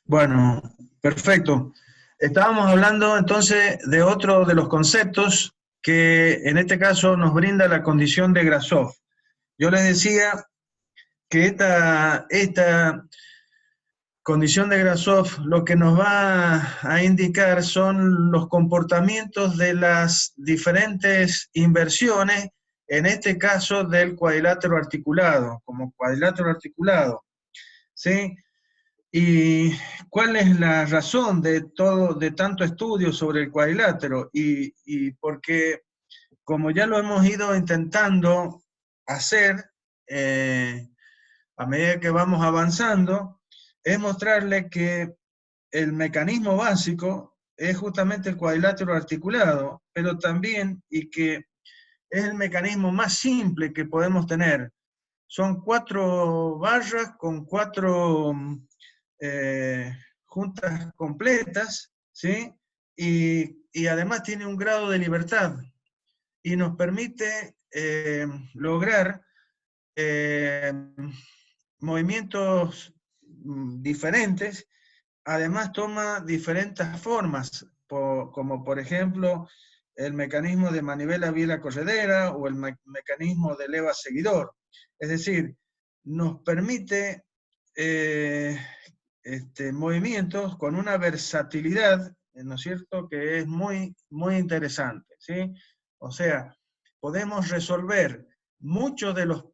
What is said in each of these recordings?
Bueno, perfecto. Estábamos hablando entonces de otro de los conceptos que en este caso nos brinda la condición de Grashof. Yo les decía que esta condición de Grashof lo que nos va a indicar son los comportamientos de las diferentes inversiones, en este caso del cuadrilátero articulado, como cuadrilátero articulado, ¿sí? ¿Y cuál es la razón de tanto estudio sobre el cuadrilátero? Y porque, como ya lo hemos ido intentando hacer a medida que vamos avanzando, es mostrarle que el mecanismo básico es justamente el cuadrilátero articulado, pero también, y que es el mecanismo más simple que podemos tener. Son 4 barras con 4 eh, juntas completas, ¿sí? Y además tiene un grado de libertad y nos permite lograr eh, movimientos diferentes. Además toma diferentes formas, como por ejemplo el mecanismo de manivela biela corredera o el mecanismo de leva seguidor. Es decir, nos permite movimientos con una versatilidad, ¿no es cierto?, que es muy, muy interesante, ¿sí? O sea, podemos resolver muchos de los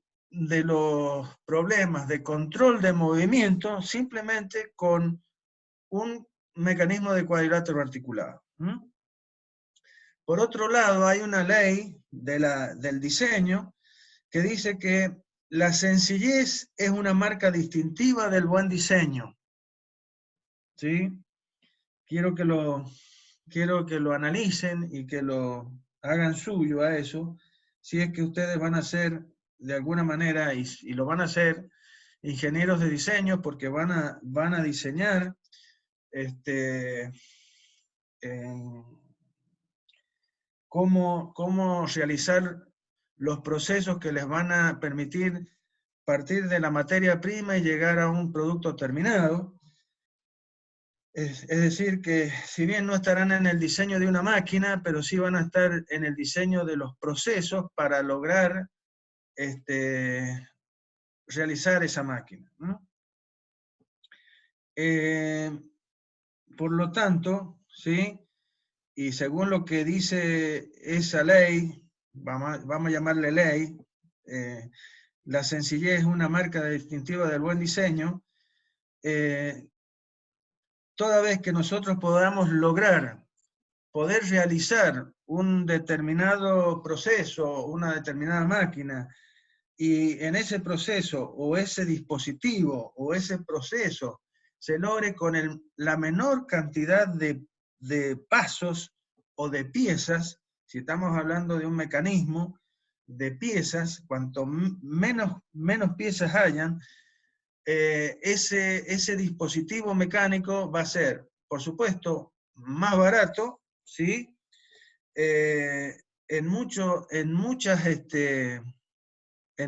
problemas de control de movimiento simplemente con un mecanismo de cuadrilátero articulado. Por otro lado, hay una ley del diseño que dice que la sencillez es una marca distintiva del buen diseño. ¿Sí? Quiero que lo analicen y que lo hagan suyo a eso, si es que ustedes van a ser de alguna manera, y lo van a hacer, ingenieros de diseño, porque van a diseñar cómo realizar los procesos que les van a permitir partir de la materia prima y llegar a un producto terminado. Es decir, que si bien no estarán en el diseño de una máquina, pero sí van a estar en el diseño de los procesos para lograr realizar esa máquina, ¿no? Por lo tanto, ¿sí? Y según lo que dice esa ley, vamos a llamarle ley, la sencillez es una marca distintiva del buen diseño. Toda vez que nosotros podamos lograr poder realizar un determinado proceso, una determinada máquina, y en ese proceso o ese dispositivo o ese proceso se logre con la menor cantidad de pasos o de piezas, si estamos hablando de un mecanismo de piezas, cuanto menos piezas hayan, ese dispositivo mecánico va a ser, por supuesto, más barato, ¿sí? En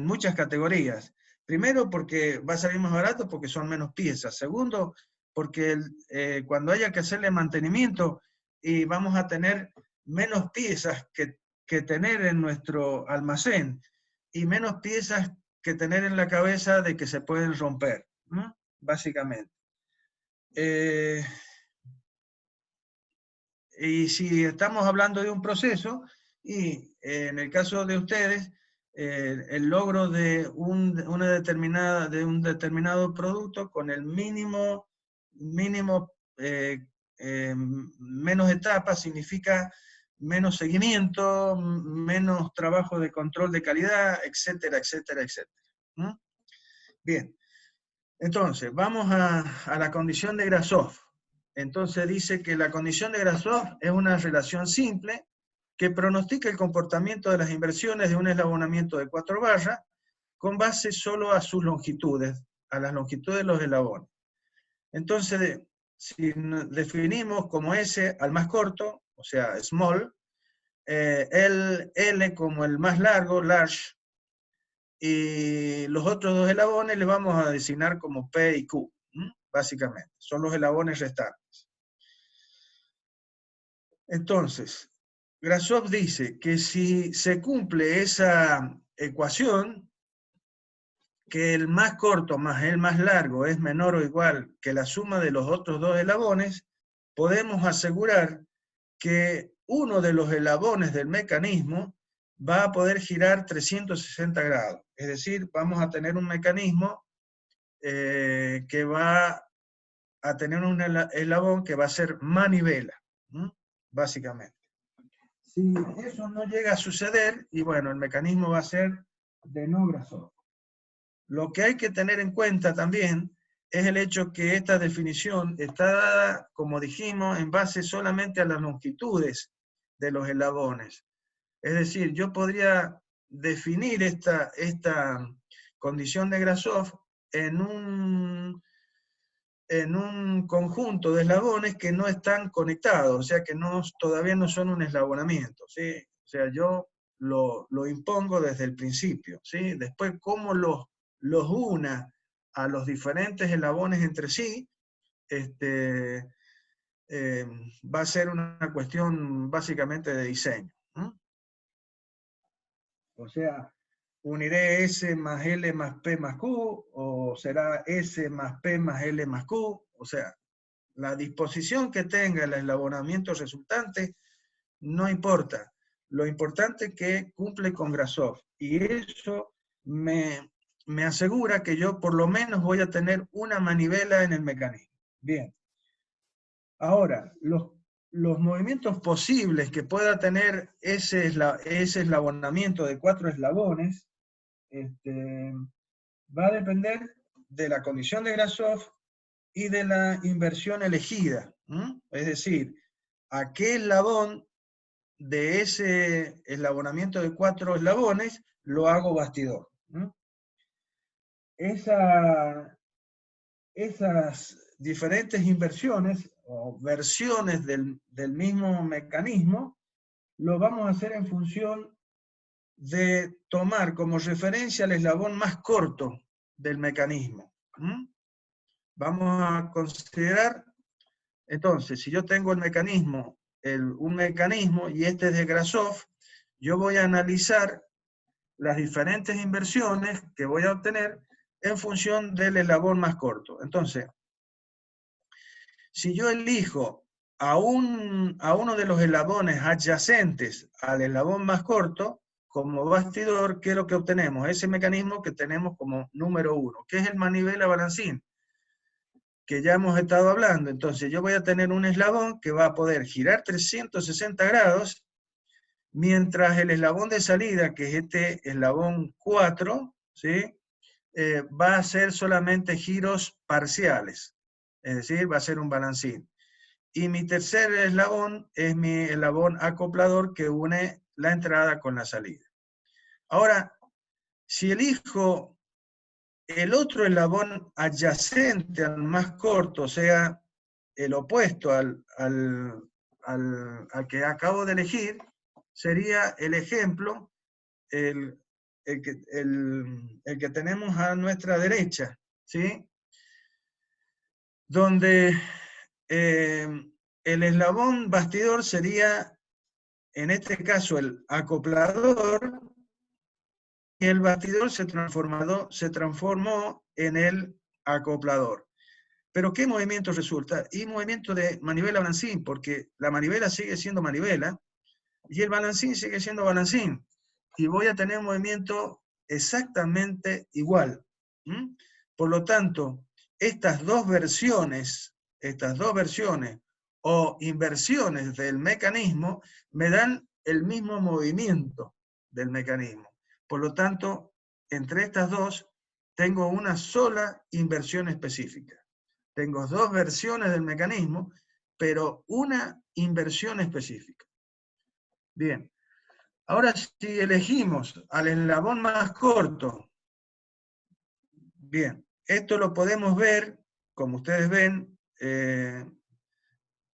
muchas categorías. Primero, porque va a salir más barato porque son menos piezas. Segundo, porque cuando haya que hacerle mantenimiento, y vamos a tener menos piezas que tener en nuestro almacén y menos piezas que tener en la cabeza de que se pueden romper, ¿no? Básicamente. Y si estamos hablando de un proceso, y en el caso de ustedes, el logro de un determinado producto con el mínimo menos etapas significa menos seguimiento, menos trabajo de control de calidad, etcétera, etcétera, etcétera. ¿Mm? Bien, entonces, vamos a la condición de Grashof. Entonces dice que la condición de Grashof es una relación simple que pronostica el comportamiento de las inversiones de un eslabonamiento de 4 barras con base solo a sus longitudes, a las longitudes de los eslabones. Entonces, si definimos como S al más corto, o sea, small, el L como el más largo, large, y los otros dos eslabones les vamos a designar como P y Q, básicamente. Son los eslabones restantes. Entonces, Grasov dice que si se cumple esa ecuación, que el más corto más el más largo es menor o igual que la suma de los otros dos eslabones, podemos asegurar que uno de los eslabones del mecanismo va a poder girar 360 grados. Es decir, vamos a tener un mecanismo que va a tener un eslabón que va a ser manivela, básicamente. Si eso no llega a suceder, y bueno, el mecanismo va a ser de no Grasov. Lo que hay que tener en cuenta también es el hecho que esta definición está dada, como dijimos, en base solamente a las longitudes de los eslabones. Es decir, yo podría definir esta condición de Grasov en un conjunto de eslabones que no están conectados, o sea, que todavía no son un eslabonamiento, ¿sí? O sea, yo lo impongo desde el principio, ¿sí? Después, cómo los una a los diferentes eslabones entre sí, va a ser una cuestión básicamente de diseño. O sea, uniré S más L más P más Q, o será S más P más L más Q, o sea, la disposición que tenga el eslabonamiento resultante no importa. Lo importante es que cumple con Grasov, y eso me asegura que yo por lo menos voy a tener una manivela en el mecanismo. Bien. Ahora, los movimientos posibles que pueda tener ese eslabonamiento de 4 eslabones va a depender de la condición de Grasov y de la inversión elegida. Es decir, a qué eslabón de ese eslabonamiento de 4 eslabones lo hago bastidor. Esas diferentes inversiones o versiones del mismo mecanismo lo vamos a hacer en función de tomar como referencia el eslabón más corto del mecanismo. Vamos a considerar, entonces, si yo tengo el mecanismo, un mecanismo y este es de Grasov, yo voy a analizar las diferentes inversiones que voy a obtener en función del eslabón más corto. Entonces, si yo elijo a uno de los eslabones adyacentes al eslabón más corto, como bastidor, ¿qué es lo que obtenemos? Ese mecanismo que tenemos como número 1, que es el manivela balancín, que ya hemos estado hablando. Entonces yo voy a tener un eslabón que va a poder girar 360 grados, mientras el eslabón de salida, que es este eslabón 4, ¿sí? Va a hacer solamente giros parciales, es decir, va a ser un balancín. Y mi tercer eslabón es mi eslabón acoplador que une la entrada con la salida. Ahora, si elijo el otro eslabón adyacente al más corto, o sea, el opuesto al que acabo de elegir, sería el ejemplo, el que tenemos a nuestra derecha, ¿sí? Donde el eslabón bastidor sería, en este caso, el acoplador, y el bastidor se transformó en el acoplador. ¿Pero qué movimiento resulta? Y movimiento de manivela balancín, porque la manivela sigue siendo manivela y el balancín sigue siendo balancín. Y voy a tener un movimiento exactamente igual. Por lo tanto, estas dos versiones o inversiones del mecanismo me dan el mismo movimiento del mecanismo. Por lo tanto, entre estas dos tengo una sola inversión específica. Tengo dos versiones del mecanismo, pero una inversión específica. Bien, ahora si elegimos al eslabón más corto, bien, esto lo podemos ver, como ustedes ven,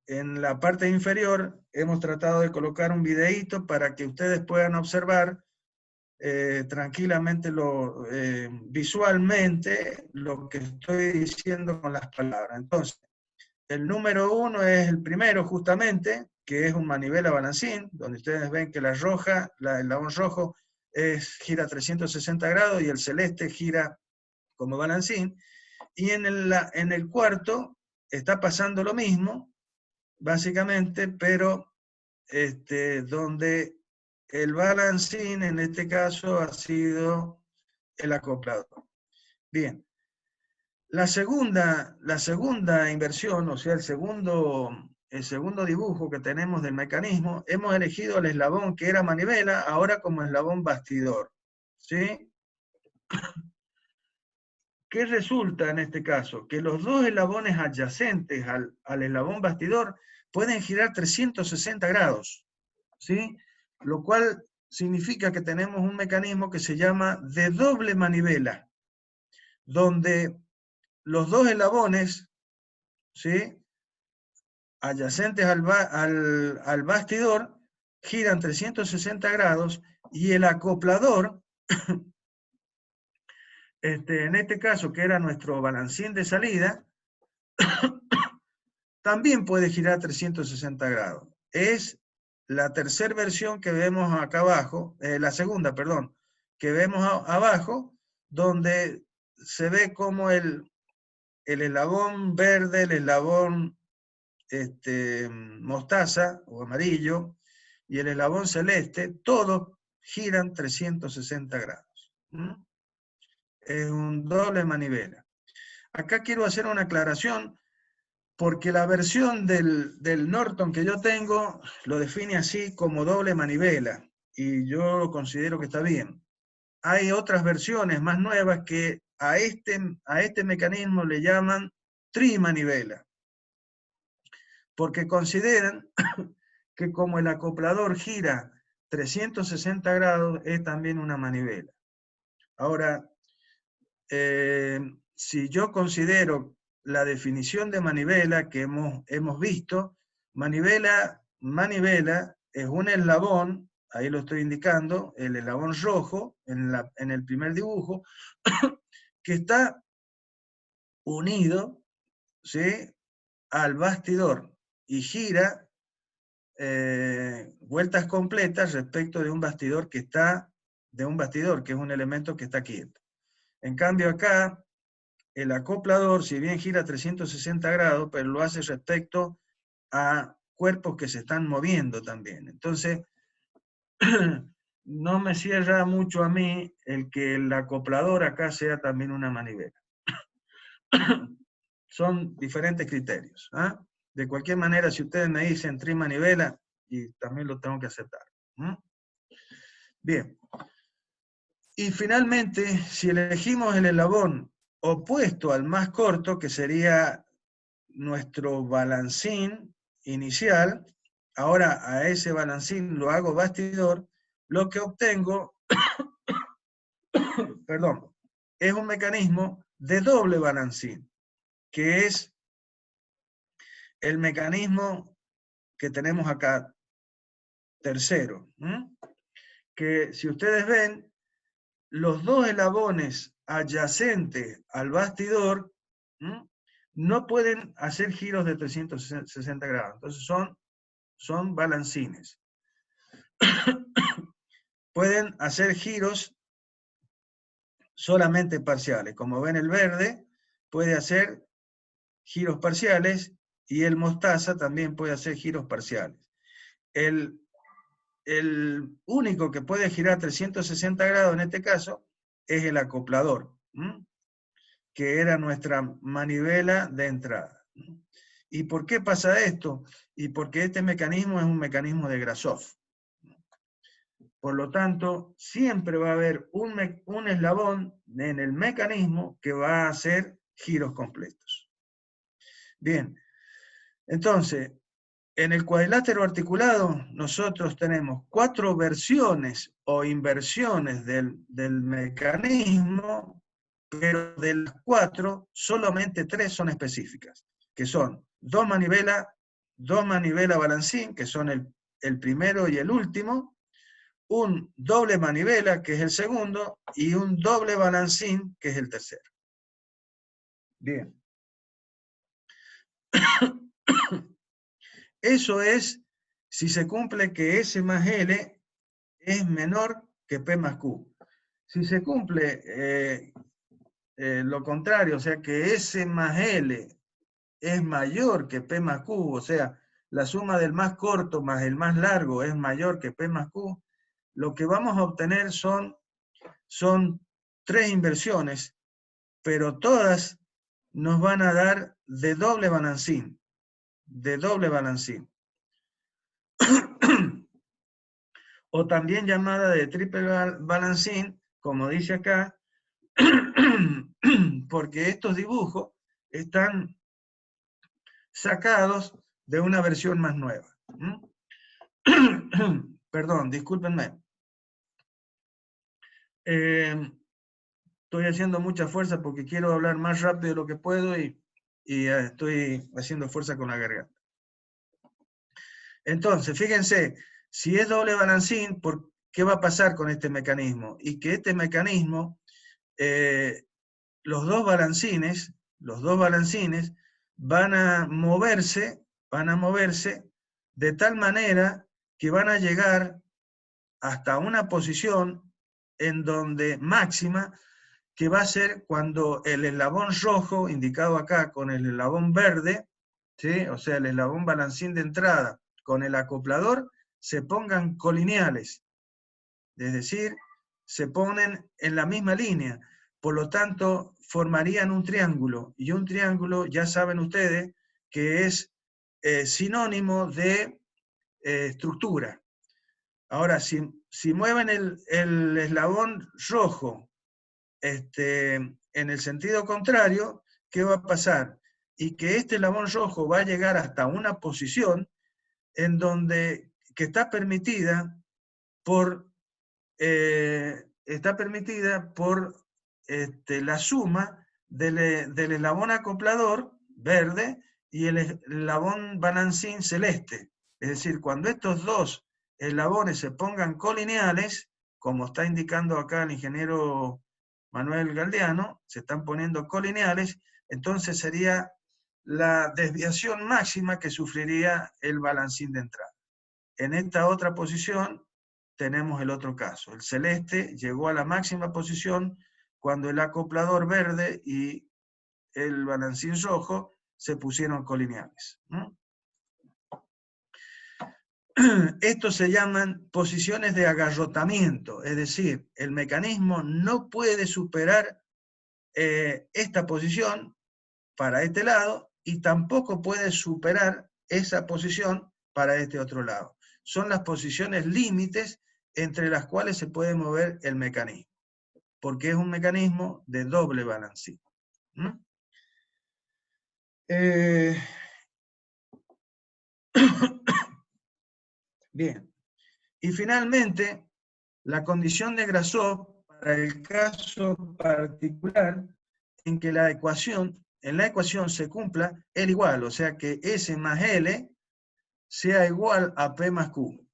en la parte inferior hemos tratado de colocar un videíto para que ustedes puedan observar tranquilamente visualmente lo que estoy diciendo con las palabras. Entonces, el número 1 es el primero justamente, que es un manivela balancín, donde ustedes ven que la roja, el labón rojo gira 360 grados y el celeste gira como balancín. Y en el cuarto está pasando lo mismo, básicamente, pero donde el balancín en este caso ha sido el acoplador. Bien. La segunda inversión, o sea, el segundo dibujo que tenemos del mecanismo, hemos elegido el eslabón que era manivela, ahora como eslabón bastidor. ¿Sí? ¿Qué resulta en este caso? Que los dos eslabones adyacentes al eslabón bastidor pueden girar 360 grados. ¿Sí? Lo cual significa que tenemos un mecanismo que se llama de doble manivela, donde los dos eslabones, ¿sí?, adyacentes al bastidor giran 360 grados y el acoplador, en este caso que era nuestro balancín de salida, también puede girar 360 grados. Es la tercera versión que vemos acá abajo, la segunda, perdón, que vemos abajo, donde se ve como el eslabón verde, el eslabón mostaza o amarillo y el eslabón celeste, todos giran 360 grados. Es un doble manivela. Acá quiero hacer una aclaración porque la versión del Norton que yo tengo lo define así como doble manivela y yo considero que está bien. Hay otras versiones más nuevas que a este mecanismo le llaman trimanivela, porque consideran que como el acoplador gira 360 grados, es también una manivela. Ahora, si yo considero la definición de manivela que hemos visto, manivela es un eslabón, ahí lo estoy indicando, el eslabón rojo en el primer dibujo, que está unido, ¿sí?, al bastidor y gira vueltas completas respecto de un bastidor que es un elemento que está quieto. En cambio acá, el acoplador, si bien gira 360 grados, pero lo hace respecto a cuerpos que se están moviendo también. Entonces, no me cierra mucho a mí el que el acoplador acá sea también una manivela. Son diferentes criterios. ¿Ah? De cualquier manera, si ustedes me dicen trimanivela, y también lo tengo que aceptar. Bien. Y finalmente, si elegimos el eslabón opuesto al más corto, que sería nuestro balancín inicial, ahora a ese balancín lo hago bastidor, lo que obtengo, perdón, es un mecanismo de doble balancín, que es el mecanismo que tenemos acá, tercero. Que si ustedes ven, los dos eslabones adyacentes al bastidor no pueden hacer giros de 360 grados. Entonces son balancines. Pueden hacer giros solamente parciales. Como ven, el verde puede hacer giros parciales y el mostaza también puede hacer giros parciales. El único que puede girar 360 grados en este caso es el acoplador, que era nuestra manivela de entrada. ¿Y por qué pasa esto? Y porque este mecanismo es un mecanismo de Grasov. Por lo tanto, siempre va a haber un eslabón en el mecanismo que va a hacer giros completos. Bien, entonces, en el cuadrilátero articulado nosotros tenemos 4 versiones o inversiones del mecanismo, pero de las 4, solamente 3 son específicas, que son dos manivela balancín, que son el primero y el último, un doble manivela, que es el segundo, y un doble balancín, que es el tercero. Bien. Eso es si se cumple que S más L es menor que P más Q. Si se cumple lo contrario, o sea que S más L es mayor que P más Q, o sea, la suma del más corto más el más largo es mayor que P más Q, lo que vamos a obtener son tres inversiones, pero todas nos van a dar de doble balancín, o también llamada de triple balancín, como dice acá, porque estos dibujos están sacados de una versión más nueva. Perdón, discúlpenme. Estoy haciendo mucha fuerza porque quiero hablar más rápido de lo que puedo y estoy haciendo fuerza con la garganta. Entonces, fíjense, si es doble balancín, ¿qué va a pasar con este mecanismo? Y que este mecanismo, los dos balancines van a moverse de tal manera que van a llegar hasta una posición en donde máxima, que va a ser cuando el eslabón rojo, indicado acá con el eslabón verde, ¿sí? O sea, el eslabón balancín de entrada con el acoplador, se pongan colineales, es decir, se ponen en la misma línea. Por lo tanto, formarían un triángulo, y un triángulo, ya saben ustedes, que es sinónimo de estructura. Ahora, si mueven el eslabón rojo en el sentido contrario, ¿qué va a pasar? Y que este eslabón rojo va a llegar hasta una posición en donde, que está permitida por la suma del eslabón acoplador verde y el eslabón balancín celeste. Es decir, cuando estos dos eslabones se pongan colineales, como está indicando acá el ingeniero Manuel Galdeano, se están poniendo colineales, entonces sería la desviación máxima que sufriría el balancín de entrada. En esta otra posición tenemos el otro caso. El celeste llegó a la máxima posición cuando el acoplador verde y el balancín rojo se pusieron colineales. Estos se llaman posiciones de agarrotamiento, es decir, el mecanismo no puede superar esta posición para este lado y tampoco puede superar esa posición para este otro lado. Son las posiciones límites entre las cuales se puede mover el mecanismo, porque es un mecanismo de doble balancín. Bien. Y finalmente, la condición de Grasov para el caso particular en que en la ecuación se cumpla el igual, o sea que S más L sea igual a P más Q.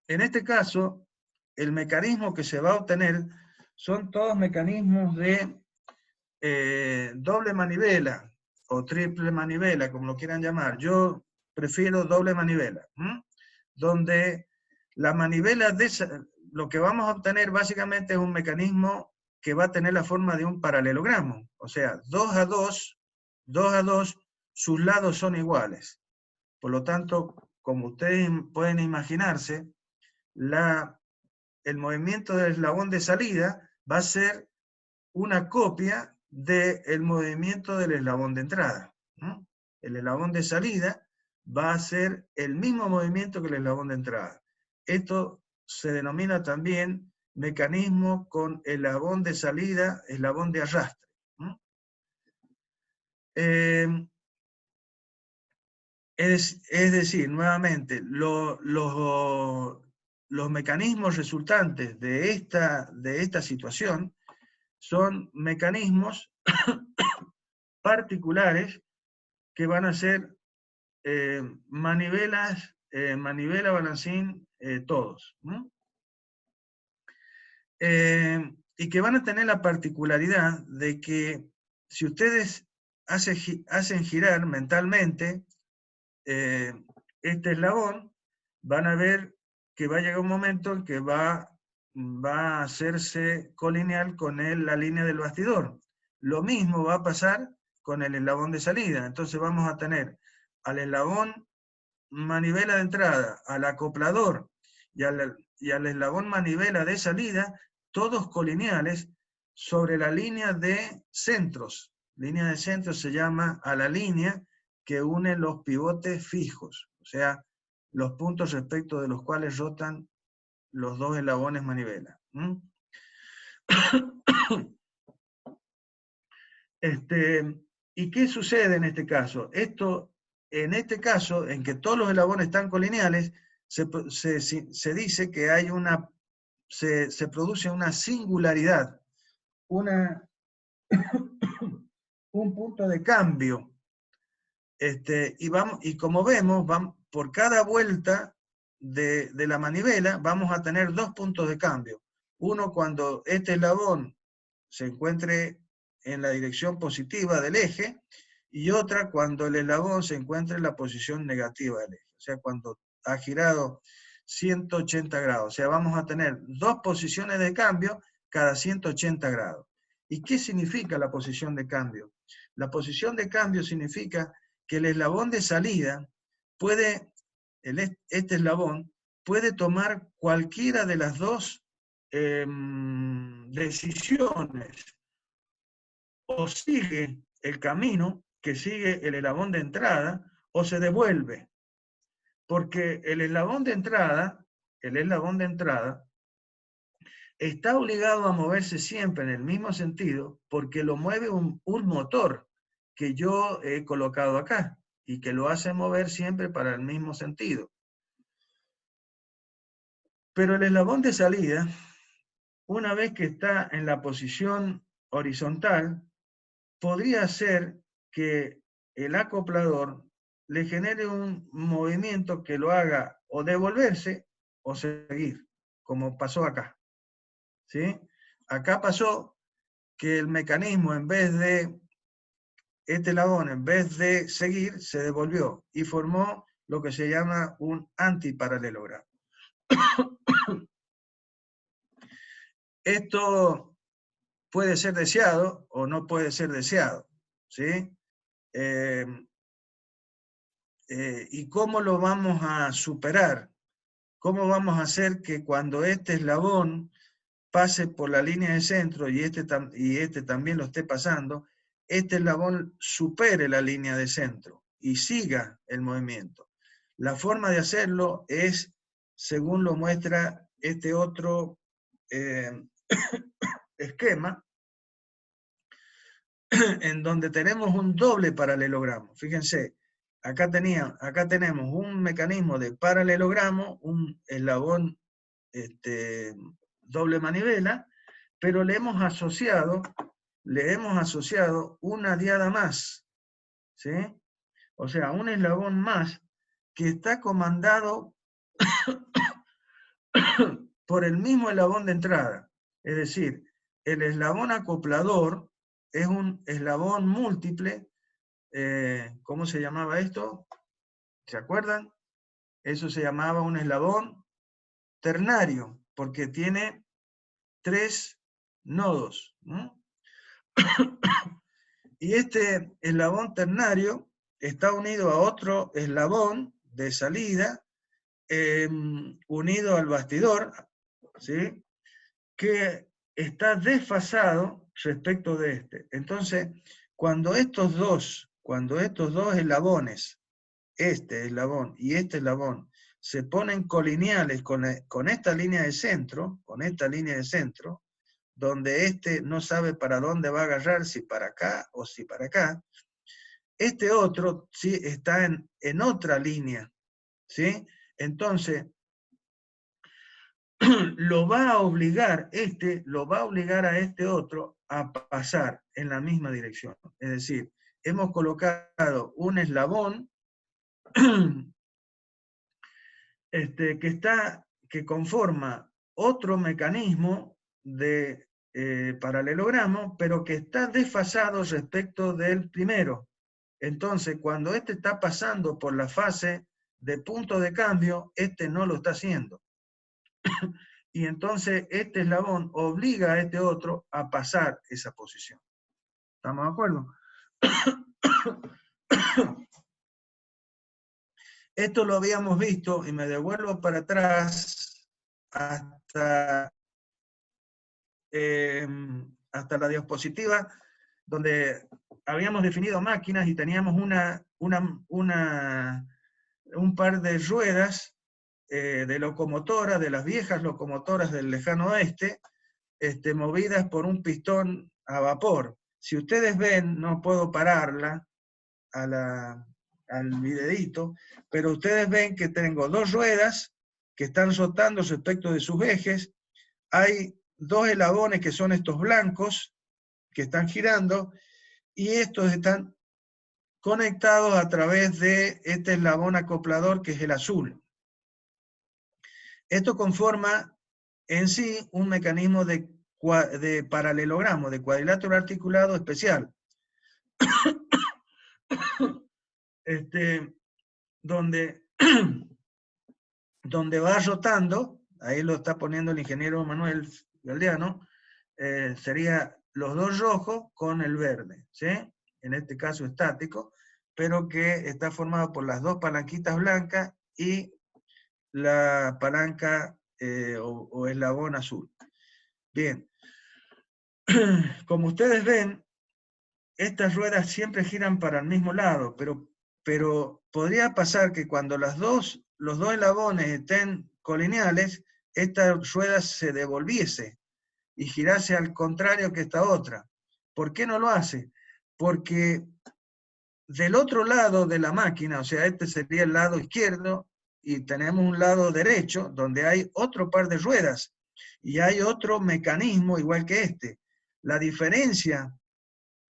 En este caso, el mecanismo que se va a obtener son todos mecanismos de doble manivela o triple manivela, como lo quieran llamar. Yo prefiero doble manivela, donde la manivela lo que vamos a obtener básicamente es un mecanismo que va a tener la forma de un paralelogramo, o sea, 2 a 2, sus lados son iguales. Por lo tanto, como ustedes pueden imaginarse, el movimiento del eslabón de salida va a ser una copia del movimiento del eslabón de entrada. El eslabón de salida va a ser el mismo movimiento que el eslabón de entrada. Esto se denomina también mecanismo con eslabón de salida, eslabón de arrastre. Es decir, nuevamente, los mecanismos resultantes de esta situación son mecanismos particulares que van a ser manivela balancín todos. Y que van a tener la particularidad de que si ustedes hacen girar mentalmente este eslabón, van a ver que va a llegar un momento en que va a hacerse colineal con la línea del bastidor. Lo mismo va a pasar con el eslabón de salida. Entonces vamos a tener al eslabón manivela de entrada, al acoplador y al eslabón manivela de salida, todos colineales sobre la línea de centros. Línea de centros se llama a la línea que une los pivotes fijos, o sea, los puntos respecto de los cuales rotan los dos eslabones manivela. ¿Y qué sucede en este caso? En este caso, en que todos los eslabones están colineales, se dice que hay se produce una singularidad, un punto de cambio. Y como vemos, por cada vuelta de la manivela vamos a tener dos puntos de cambio. Uno cuando este eslabón se encuentre en la dirección positiva del eje, y otra cuando el eslabón se encuentre en la posición negativa del eje. O sea, cuando ha girado 180 grados. O sea, vamos a tener dos posiciones de cambio cada 180 grados. ¿Y qué significa la posición de cambio? La posición de cambio significa que el eslabón de salida este eslabón puede tomar cualquiera de las dos decisiones. O sigue el camino que sigue el eslabón de entrada, o se devuelve. Porque el eslabón de entrada está obligado a moverse siempre en el mismo sentido porque lo mueve un motor que yo he colocado acá y que lo hace mover siempre para el mismo sentido. Pero el eslabón de salida, una vez que está en la posición horizontal, podría ser que el acoplador le genere un movimiento que lo haga o devolverse o seguir, como pasó acá. ¿Sí? Acá pasó que el mecanismo, en vez de este eslabón, en vez de seguir, se devolvió y formó lo que se llama un antiparalelogramo. Esto puede ser deseado o no puede ser deseado, ¿sí? ¿Y cómo lo vamos a superar? ¿Cómo vamos a hacer que cuando este eslabón pase por la línea de centro y este también lo esté pasando, este eslabón supere la línea de centro y siga el movimiento? La forma de hacerlo es, según lo muestra este otro esquema, en donde tenemos un doble paralelogramo. Fíjense, acá tenemos un mecanismo de paralelogramo, un eslabón doble manivela, pero le hemos asociado una diada más, ¿sí? O sea, un eslabón más que está comandado por el mismo eslabón de entrada. Es decir, el eslabón acoplador es un eslabón múltiple. ¿Cómo se llamaba esto? ¿Se acuerdan? Eso se llamaba un eslabón ternario, porque tiene 3 nodos. Y este eslabón ternario está unido a otro eslabón de salida, unido al bastidor, ¿sí? Que está desfasado respecto de este. Entonces, cuando estos dos eslabones, este eslabón y este eslabón, se ponen colineales con esta línea de centro, donde este no sabe para dónde va a agarrar, si para acá o si para acá, este otro sí está en otra línea, ¿sí? Entonces, lo va a obligar a este otro a pasar en la misma dirección. Es decir, hemos colocado un eslabón que está que conforma otro mecanismo de paralelogramo, pero que está desfasado respecto del primero. Entonces, cuando este está pasando por la fase de punto de cambio, este no lo está haciendo. Y entonces este eslabón obliga a este otro a pasar esa posición. ¿Estamos de acuerdo? Esto lo habíamos visto, y me devuelvo para atrás hasta la diapositiva, donde habíamos definido máquinas y teníamos un par de ruedas de locomotoras, de las viejas locomotoras del lejano oeste, movidas por un pistón a vapor. Si ustedes ven, no puedo pararla al videíto, pero ustedes ven que tengo dos ruedas que están rotando respecto de sus ejes. Hay dos eslabones que son estos blancos que están girando, y estos están conectados a través de este eslabón acoplador que es el azul. Esto conforma en sí un mecanismo de paralelogramo, de cuadrilátero articulado especial, donde va rotando, ahí lo está poniendo el ingeniero Manuel Galdeano, sería los dos rojos con el verde, ¿sí? En este caso estático, pero que está formado por las dos palanquitas blancas y la palanca o eslabón azul. Bien, como ustedes ven, estas ruedas siempre giran para el mismo lado, pero podría pasar que cuando los dos eslabones estén colineales, esta rueda se devolviese y girase al contrario que esta otra. ¿Por qué no lo hace? Porque del otro lado de la máquina, o sea, este sería el lado izquierdo, y tenemos un lado derecho, donde hay otro par de ruedas, y hay otro mecanismo igual que este. La diferencia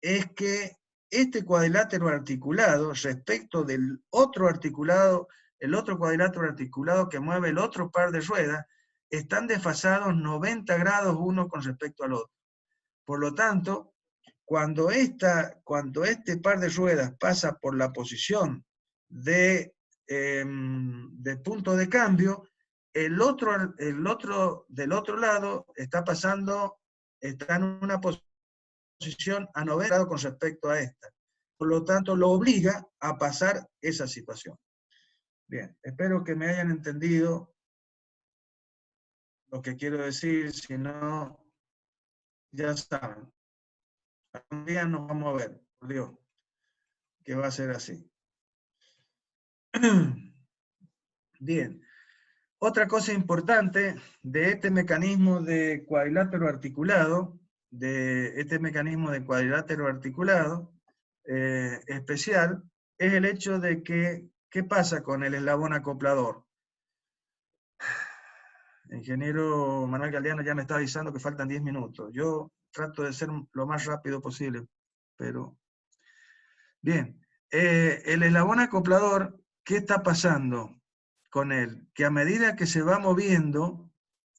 es que este cuadrilátero articulado respecto del otro articulado, el otro cuadrilátero articulado que mueve el otro par de ruedas, están desfasados 90 grados uno con respecto al otro. Por lo tanto, cuando este par de ruedas pasa por la posición de punto de cambio, del otro lado está en una posición a 90 grados con respecto a esta. Por lo tanto, lo obliga a pasar esa situación. Bien, espero que me hayan entendido lo que quiero decir, si no, ya saben. Un día nos vamos a ver, por Dios, que va a ser así. Bien, otra cosa importante de este mecanismo de cuadrilátero articulado, especial, es el hecho de que, ¿qué pasa con el eslabón acoplador? El ingeniero Manuel Galdeano ya me está avisando que faltan 10 minutos. Yo trato de ser lo más rápido posible, pero... Bien, el eslabón acoplador, ¿qué está pasando con él? Que a medida que se va moviendo,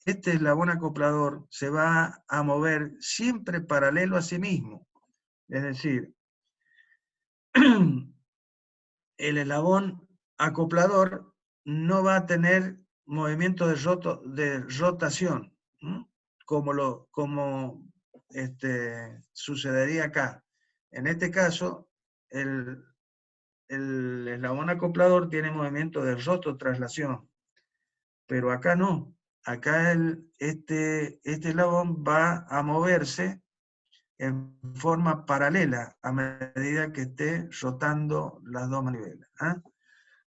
este eslabón acoplador se va a mover siempre paralelo a sí mismo. Es decir, el eslabón acoplador no va a tener movimiento de rotación, como sucedería acá. En este caso, el eslabón acoplador tiene movimiento de rototraslación, pero acá no. Acá este eslabón va a moverse en forma paralela a medida que esté rotando las dos manivelas.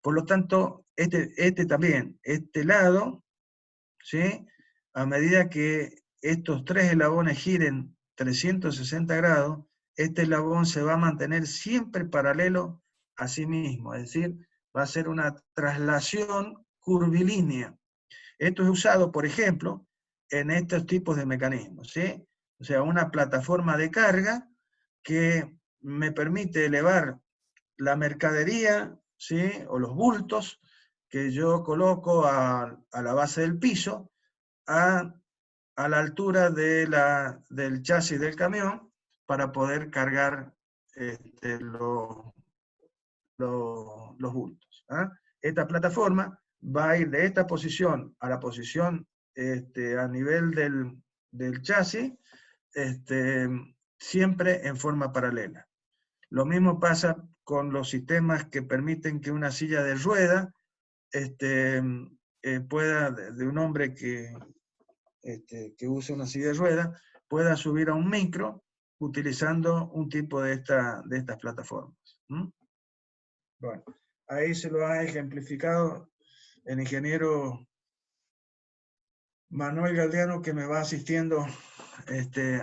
Por lo tanto, este lado, ¿sí? A medida que estos tres eslabones giren 360 grados, este eslabón se va a mantener siempre paralelo a sí mismo, es decir, va a ser una traslación curvilínea. Esto es usado, por ejemplo, en estos tipos de mecanismos, ¿sí? O sea, una plataforma de carga que me permite elevar la mercadería, ¿sí? O los bultos que yo coloco a la base del piso, a la altura del chasis del camión, para poder cargar los bultos. ¿Ah? Esta plataforma va a ir de esta posición a la posición a nivel del chasis, siempre en forma paralela. Lo mismo pasa con los sistemas que permiten que una silla de rueda pueda, de un hombre que use una silla de rueda, pueda subir a un micro utilizando un tipo de estas plataformas. ¿Mm? Bueno, ahí se lo ha ejemplificado el ingeniero Manuel Galdeano, que me va asistiendo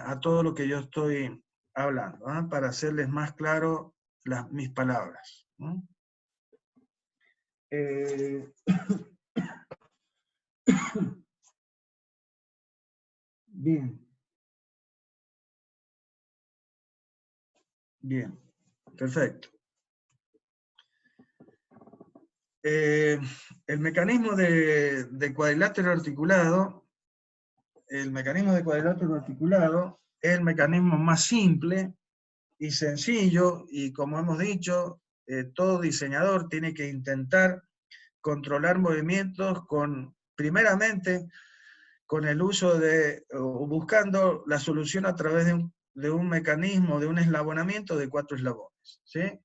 a todo lo que yo estoy hablando, ¿eh? Para hacerles más claro mis palabras. Bien. Bien, perfecto. El mecanismo de cuadrilátero articulado, es el mecanismo más simple y sencillo, y como hemos dicho, todo diseñador tiene que intentar controlar movimientos primeramente con el uso o buscando la solución a través de un mecanismo, de un eslabonamiento de 4 eslabones, ¿sí?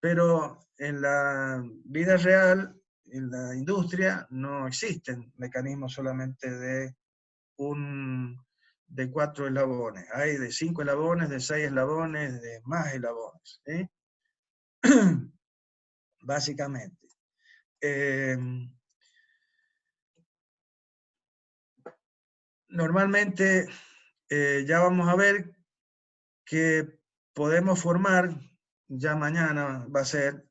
Pero en la vida real, en la industria, no existen mecanismos solamente de 4 eslabones. Hay de 5 eslabones, de 6 eslabones, de más eslabones, ¿sí? Básicamente. Normalmente, ya vamos a ver que podemos formar, ya mañana va a ser,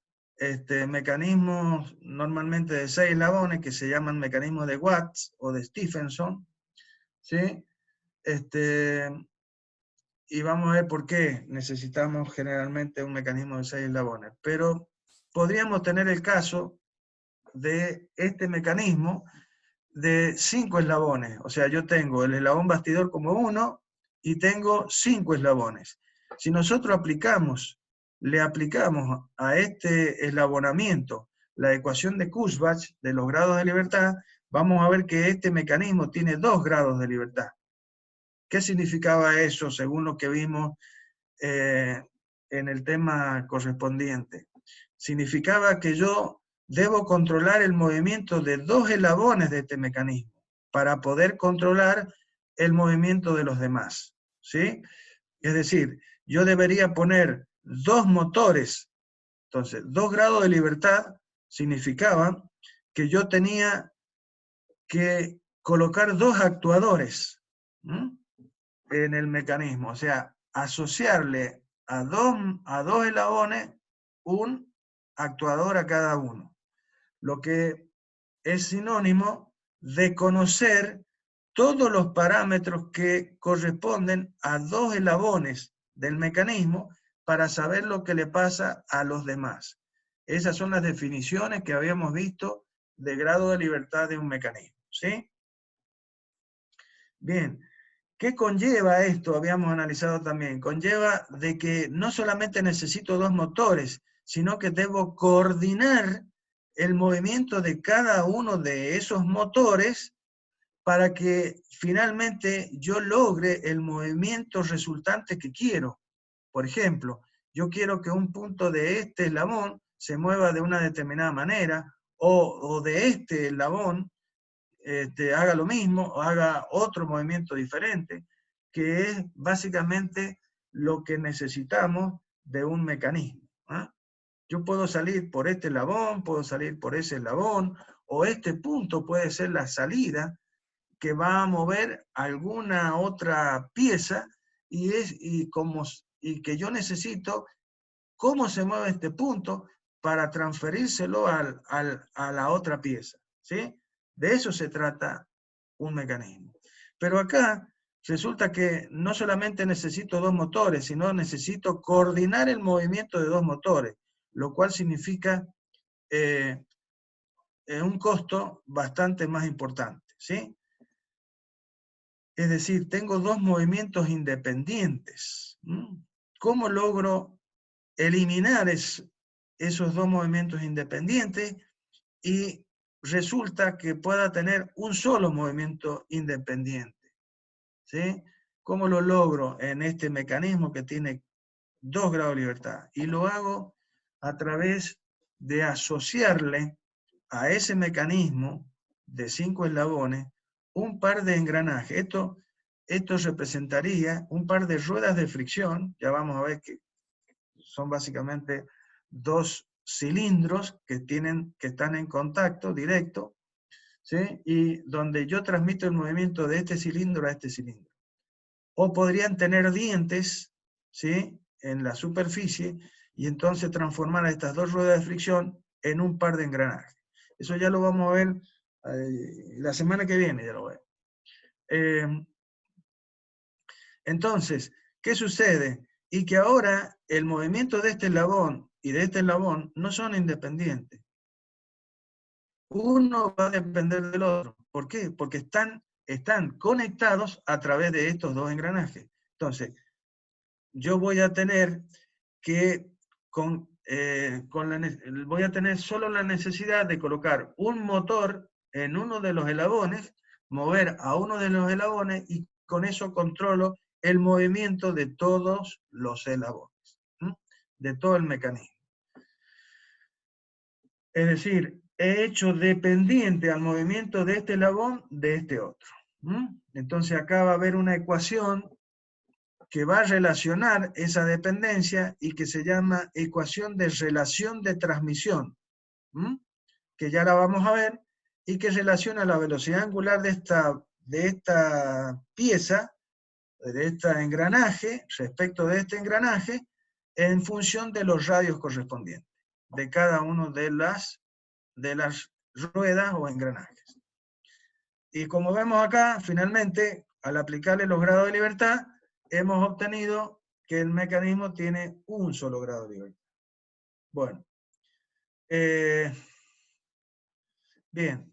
mecanismos normalmente de 6 eslabones que se llaman mecanismos de Watts o de Stephenson, ¿sí? Y vamos a ver por qué necesitamos generalmente un mecanismo de 6 eslabones. Pero podríamos tener el caso de este mecanismo de 5 eslabones. O sea, yo tengo el eslabón bastidor como 1 y tengo 5 eslabones. Si nosotros le aplicamos a este eslabonamiento la ecuación de Kurzbach de los grados de libertad, vamos a ver que este mecanismo tiene 2 grados de libertad. ¿Qué significaba eso según lo que vimos en el tema correspondiente? Significaba que yo debo controlar el movimiento de 2 eslabones de este mecanismo para poder controlar el movimiento de los demás, ¿sí? Es decir, yo debería poner 2 motores. Entonces, 2 grados de libertad significaba que yo tenía que colocar 2 actuadores en el mecanismo, o sea, asociarle a dos eslabones un actuador a cada uno, lo que es sinónimo de conocer todos los parámetros que corresponden a 2 eslabones del mecanismo para saber lo que le pasa a los demás. Esas son las definiciones que habíamos visto de grado de libertad de un mecanismo, ¿sí? Bien, ¿qué conlleva esto? Habíamos analizado también. Conlleva de que no solamente necesito 2 motores, sino que debo coordinar el movimiento de cada uno de esos motores para que finalmente yo logre el movimiento resultante que quiero. Por ejemplo, yo quiero que un punto de este eslabón se mueva de una determinada manera, o de este eslabón haga lo mismo o haga otro movimiento diferente, que es básicamente lo que necesitamos de un mecanismo. ¿Eh? Yo puedo salir por este eslabón, puedo salir por ese eslabón, o este punto puede ser la salida que va a mover alguna otra pieza y que yo necesito cómo se mueve este punto para transferírselo a la otra pieza, ¿sí? De eso se trata un mecanismo. Pero acá resulta que no solamente necesito 2 motores, sino necesito coordinar el movimiento de 2 motores, lo cual significa un costo bastante más importante, ¿sí? Es decir, tengo dos movimientos independientes. ¿Cómo logro eliminar esos dos movimientos independientes y resulta que pueda tener un solo movimiento independiente? ¿Sí? ¿Cómo lo logro en este mecanismo que tiene 2 grados de libertad? Y lo hago a través de asociarle a ese mecanismo de 5 eslabones un par de engranajes. Esto representaría un par de ruedas de fricción. Ya vamos a ver que son básicamente 2 cilindros que están en contacto directo, ¿sí? Y donde yo transmito el movimiento de este cilindro a este cilindro. O podrían tener dientes, ¿sí?, en la superficie, y entonces transformar a estas 2 ruedas de fricción en un par de engranajes. Eso ya lo vamos a ver la semana que viene, ya lo veo. Entonces, ¿qué sucede? Y que ahora el movimiento de este eslabón y de este eslabón no son independientes. Uno va a depender del otro. ¿Por qué? Porque están conectados a través de estos 2 engranajes. Entonces, yo voy a tener que voy a tener solo la necesidad de colocar un motor en uno de los eslabones, mover a uno de los eslabones y con eso controlo el movimiento de todos los eslabones, de todo el mecanismo. Es decir, he hecho dependiente al movimiento de este eslabón de este otro. Entonces acá va a haber una ecuación que va a relacionar esa dependencia y que se llama ecuación de relación de transmisión, que ya la vamos a ver, y que relaciona la velocidad angular de esta pieza, de este engranaje, respecto de este engranaje, en función de los radios correspondientes, de cada uno de las ruedas o engranajes. Y como vemos acá, finalmente, al aplicarle los grados de libertad, hemos obtenido que el mecanismo tiene un solo grado de libertad. Bueno. Bien.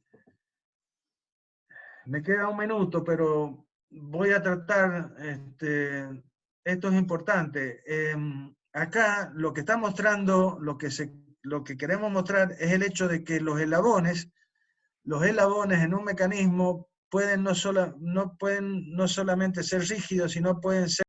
Me queda un minuto, pero voy a tratar, esto es importante. Acá lo que está mostrando, lo que queremos mostrar es el hecho de que los eslabones en un mecanismo pueden no solamente ser rígidos, sino pueden ser